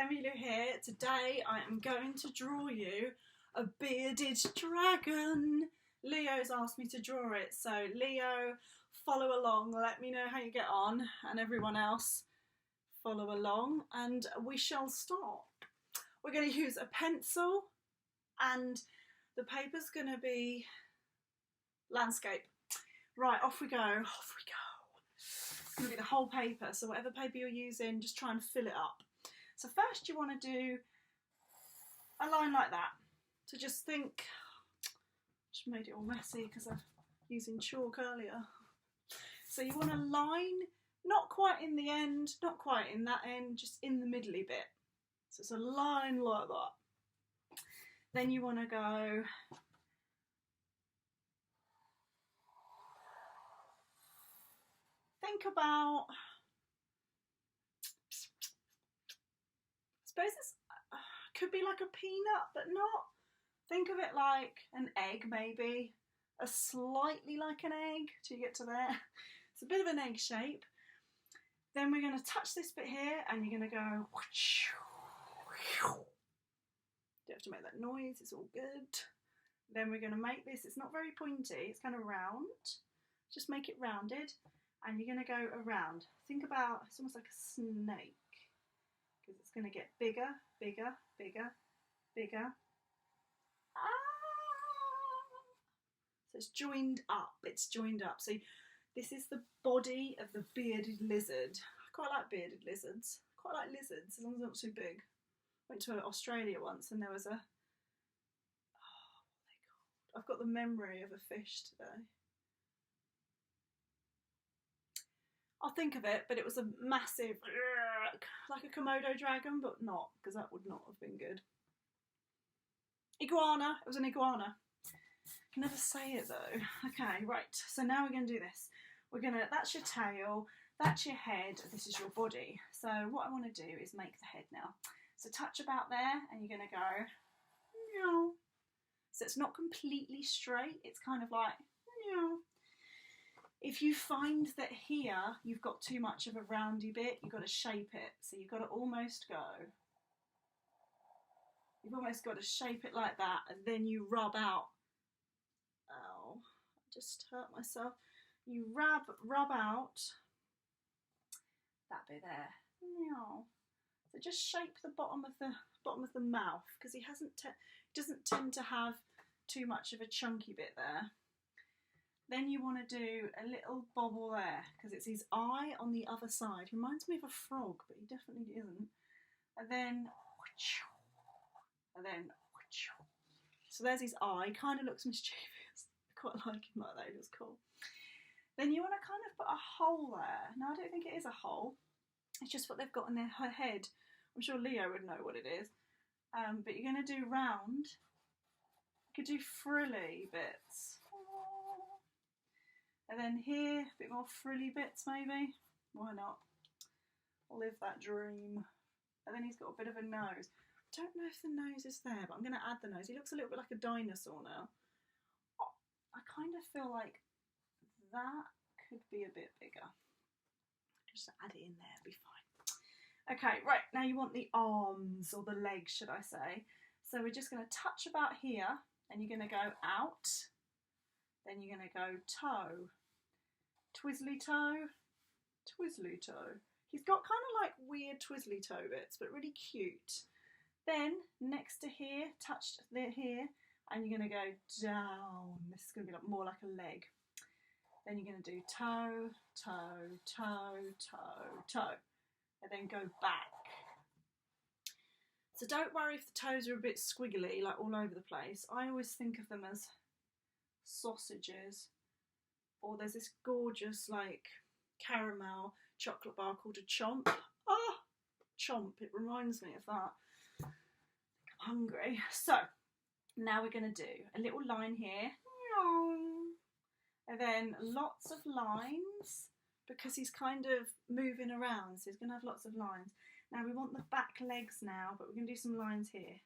emmy-lou here. Today I am going to draw you a bearded dragon. Leo's asked me to draw it, so Leo, follow along, let me know how you get on, and everyone else follow along, and we shall start. We're going to use a pencil, and the paper's going to be landscape. Right, off we go, off we go. It's going to be the whole paper, so whatever paper you're using, just try and fill it up. So first you want to do a line like that. So just think, just made it all messy because I'm using chalk earlier. So you want a line, not quite in the end, not quite in that end, just in the middly bit. So it's a line like that. Then you want to go think about, I suppose it's could be like a peanut, but not. Think of it like an egg, maybe, slightly like an egg till you get to there. It's a bit of an egg shape. Then we're going to touch this bit here, and you're going to go. Don't have to make that noise. It's all good. Then we're going to make this. It's not very pointy. It's kind of round. Just make it rounded. And you're going to go around. Think about, it's almost like a snake, because it's going to get bigger, bigger, bigger, bigger. So it's joined up. It's joined up. So this is the body of the bearded lizard. I quite like bearded lizards. I quite like lizards, as long as they're not too big. Went to Australia once, and there was a, what are they called? I've got the memory of a fish today. I'll think of it, but it was a massive, like a Komodo dragon, but not, because that would not have been good. Iguana. It was an iguana. I can never say it though. Okay, right. So now we're going to do this. We're going to, that's your tail, that's your head, this is your body. So what I want to do is make the head now. So touch about there, and you're going to go, meow. So it's not completely straight, it's kind of like, meow. If you find that here you've got too much of a roundy bit, you've got to shape it. So you've got to almost go, you've almost got to shape it like that, and then you rub out. Ow, I just hurt myself. You rub out that bit there. So just shape the bottom of the mouth, because he doesn't tend to have too much of a chunky bit there. Then you want to do a little bobble there, because it's his eye on the other side. He reminds me of a frog, but he definitely isn't. And then, so there's his eye. Kind of looks mischievous. I quite like him like that. He looks cool. Then you want to kind of put a hole there. Now I don't think it is a hole. It's just what they've got in their head. I'm sure Leo would know what it is. But you're going to do round. You could do frilly bits. And then here, a bit more frilly bits maybe. Why not? I'll live that dream. And then he's got a bit of a nose. I don't know if the nose is there, but I'm going to add the nose. He looks a little bit like a dinosaur now. Oh, I kind of feel like that could be a bit bigger. Just add it in there, it'll be fine. Okay, right, now you want the arms, or the legs, should I say. So we're just going to touch about here, and you're going to go out. Then you're going to go toe, twizzly toe, twizzly toe. He's got kind of like weird twizzly toe bits, but really cute. Then next to here, touch here, and you're going to go down. This is going to be like, more like a leg. Then you're going to do toe, toe, toe, toe, toe, and then go back. So don't worry if the toes are a bit squiggly, like all over the place. I always think of them as sausages. Or there's this gorgeous like caramel chocolate bar called a chomp. Ah, chomp, it reminds me of that. I'm hungry. So now we're going to do a little line here. And then lots of lines, because he's kind of moving around, so he's going to have lots of lines. Now we want the back legs now, but we're going to do some lines here,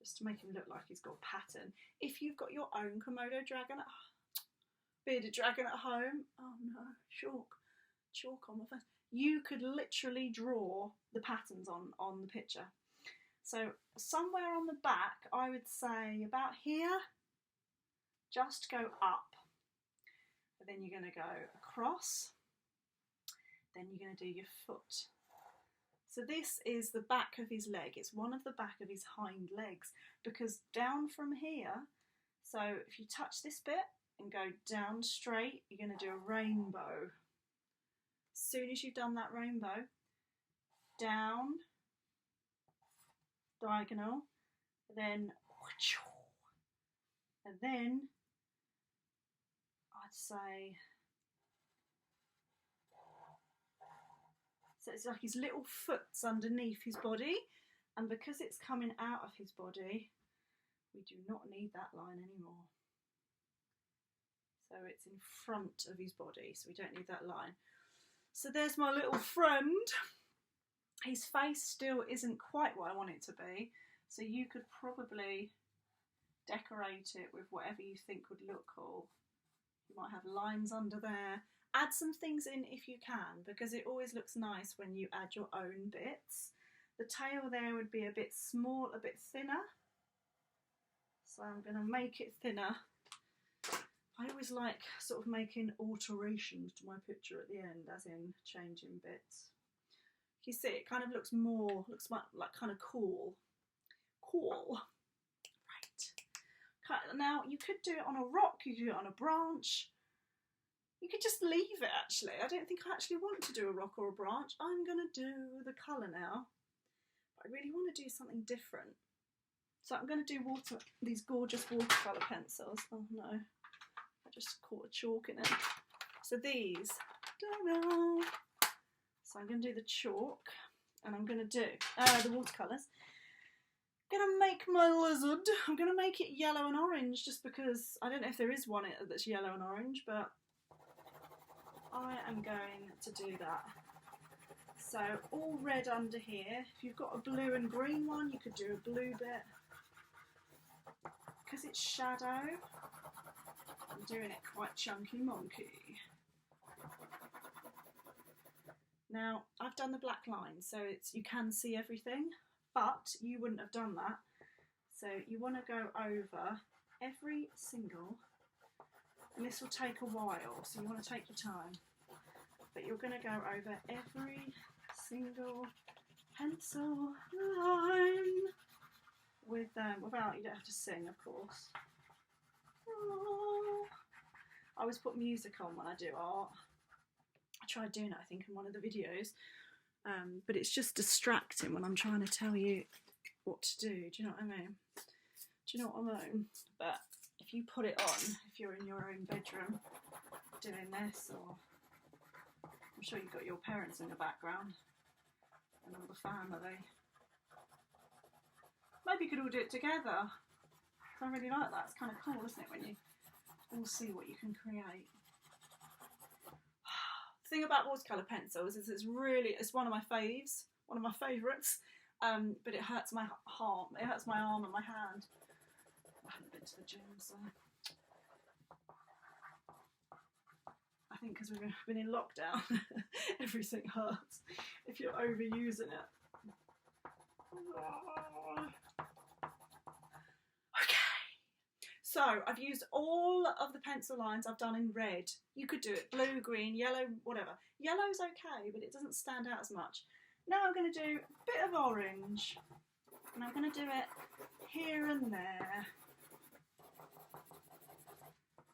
just to make him look like he's got a pattern. If you've got your own Komodo dragon, bearded dragon at home, oh no, chalk on my face. you could literally draw the patterns on the picture. So somewhere on the back, I would say about here, just go up. But then you're going to go across, then you're going to do your foot. So this is the back of his leg. It's one of the back of his hind legs, because down from here, so if you touch this bit and go down straight, you're going to do a rainbow. As soon as you've done that rainbow, down, diagonal, then, and then I'd say, so it's like his little foot's underneath his body, and because it's coming out of his body, we do not need that line anymore. So it's in front of his body, so we don't need that line. So there's my little friend. His face still isn't quite what I want it to be, so you could probably decorate it with whatever you think would look cool. You might have lines under there. Add some things in if you can, because it always looks nice when you add your own bits. The tail there would be a bit small, a bit thinner. So I'm going to make it thinner. I always like sort of making alterations to my picture at the end, as in changing bits. You see, it kind of looks like kind of cool. Cool. Right. Now, you could do it on a rock, you could do it on a branch. You could just leave it, actually. I don't think I actually want to do a rock or a branch. I'm going to do the colour now. But I really want to do something different. So I'm going to do these gorgeous watercolour pencils. Oh no, I just caught a chalk in it. So these, ta-da! So I'm going to do the chalk, and I'm going to do the watercolours. I'm going to make my lizard. I'm going to make it yellow and orange, just because I don't know if there is one that's yellow and orange, but I am going to do that. So all red under here. If you've got a blue and green one, you could do a blue bit. Because it's shadow, I'm doing it quite chunky monkey. Now, I've done the black line, so you can see everything, but you wouldn't have done that. So you want to go over every single, and this will take a while, so you want to take your time. But you're going to go over every single pencil line with without, you don't have to sing, of course. Oh. I always put music on when I do art. I tried doing it, I think, in one of the videos, but it's just distracting when I'm trying to tell you what to do. Do you know what I mean? Do you know what I mean? But if you put it on, if you're in your own bedroom doing this, or I'm sure you've got your parents in the background and all the family. Maybe you could all do it together. I really like that. It's kind of cool, isn't it, when you all see what you can create. The thing about watercolour pencils is it's one of my faves, one of my favourites, but it hurts my arm. It hurts my arm and my hand. I haven't been to the gym, so I think because we've been in lockdown, everything hurts if you're overusing it. So I've used all of the pencil lines I've done in red. You could do it blue, green, yellow, whatever. Yellow's okay, but it doesn't stand out as much. Now I'm going to do a bit of orange, and I'm going to do it here and there.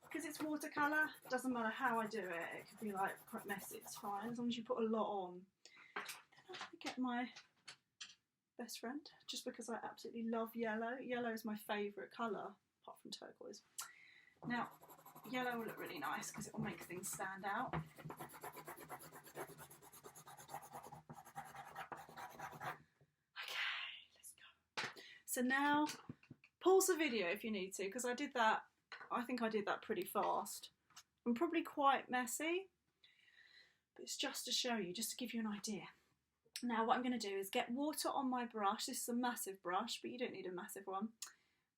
Because it's watercolour, doesn't matter how I do it. It could be like quite messy, it's fine, as long as you put a lot on. Then I'm going to get my best friend, just because I absolutely love yellow. Yellow is my favourite colour, apart from turquoise. Now, yellow will look really nice because it will make things stand out. Okay, let's go. So now, pause the video if you need to, because I did that, I think I did that pretty fast. I'm probably quite messy, but it's just to show you, just to give you an idea. Now what I'm going to do is get water on my brush. This is a massive brush, but you don't need a massive one.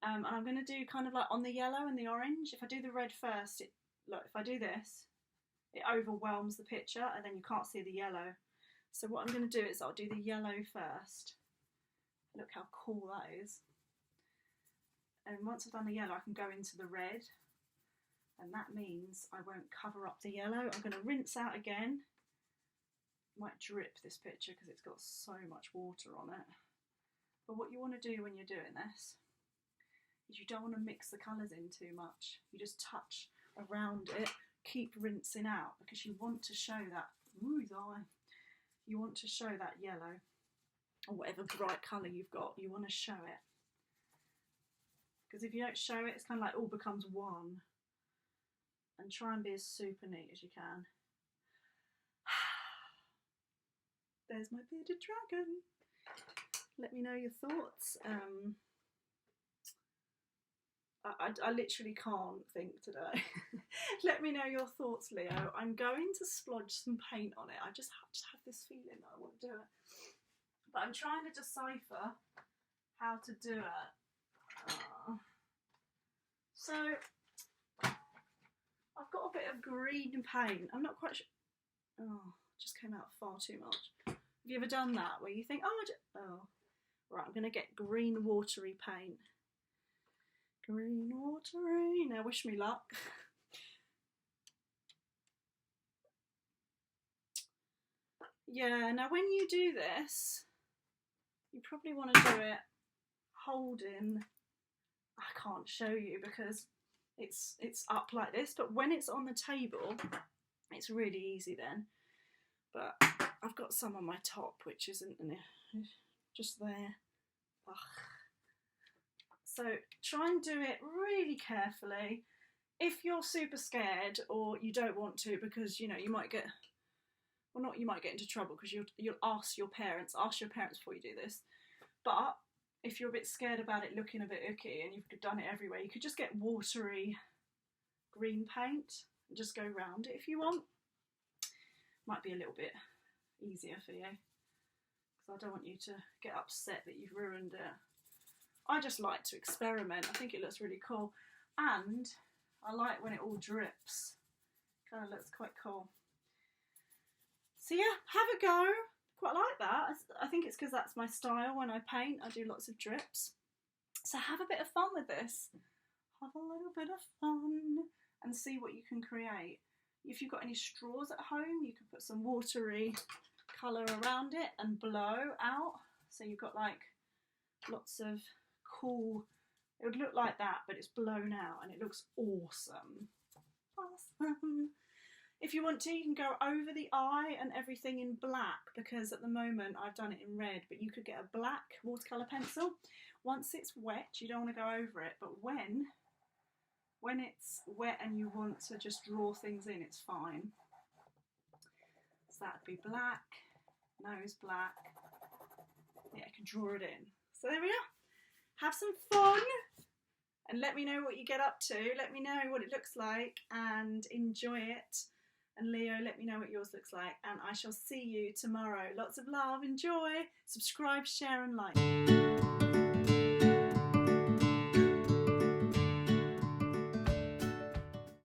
And I'm going to do kind of like on the yellow and the orange. If I do the red first, look, if I do this, it overwhelms the picture and then you can't see the yellow. So what I'm going to do is I'll do the yellow first. Look how cool that is. And once I've done the yellow, I can go into the red. And that means I won't cover up the yellow. I'm going to rinse out again. Might drip this picture because it's got so much water on it. But what you want to do when you're doing this is you don't want to mix the colours in too much. You just touch around it, keep rinsing out because you want to show that, ooh, his eye. You want to show that yellow or whatever bright colour you've got, you want to show it. Because if you don't show it, it's kind of like all becomes one. And try and be as super neat as you can. There's my bearded dragon. Let me know your thoughts. I literally can't think today. Let me know your thoughts, Leo. I'm going to splodge some paint on it. I just have this feeling that I want to do it. But I'm trying to decipher how to do it. So, I've got a bit of green paint. I'm not quite sure. Oh, it just came out far too much. Have you ever done that where you think, oh, right, I'm going to get green watery paint. Green watery. Now, wish me luck. Yeah, now when you do this, you probably want to do it holding. I can't show you because it's up like this, but when it's on the table, it's really easy then. But I've got some on my top, which isn't just there. Ugh. So try and do it really carefully. If you're super scared or you don't want to because, you know, you might get, well, not you might get into trouble because you'll ask your parents before you do this. But if you're a bit scared about it looking a bit icky and you've done it everywhere, you could just get watery green paint and just go round it if you want. Might be a little bit easier for you because I don't want you to get upset that you've ruined it. I just like to experiment. I think it looks really cool. And I like when it all drips. Kind of looks quite cool. So yeah, have a go. Quite like that. I think it's because that's my style. When I paint, I do lots of drips. So have a bit of fun with this. Have a little bit of fun and see what you can create. If you've got any straws at home, you can put some watery colour around it and blow out. So you've got like lots of cool, it would look like that, but it's blown out and it looks awesome. Awesome. If you want to, you can go over the eye and everything in black because at the moment I've done it in red, but you could get a black watercolour pencil. Once it's wet, you don't want to go over it, but when it's wet and you want to just draw things in, it's fine. So that'd be black, nose black. Yeah, I can draw it in. So there we are. Have some fun and let me know what you get up to. Let me know what it looks like and enjoy it. And Leo, let me know what yours looks like. And I shall see you tomorrow. Lots of love, enjoy, subscribe, share and like.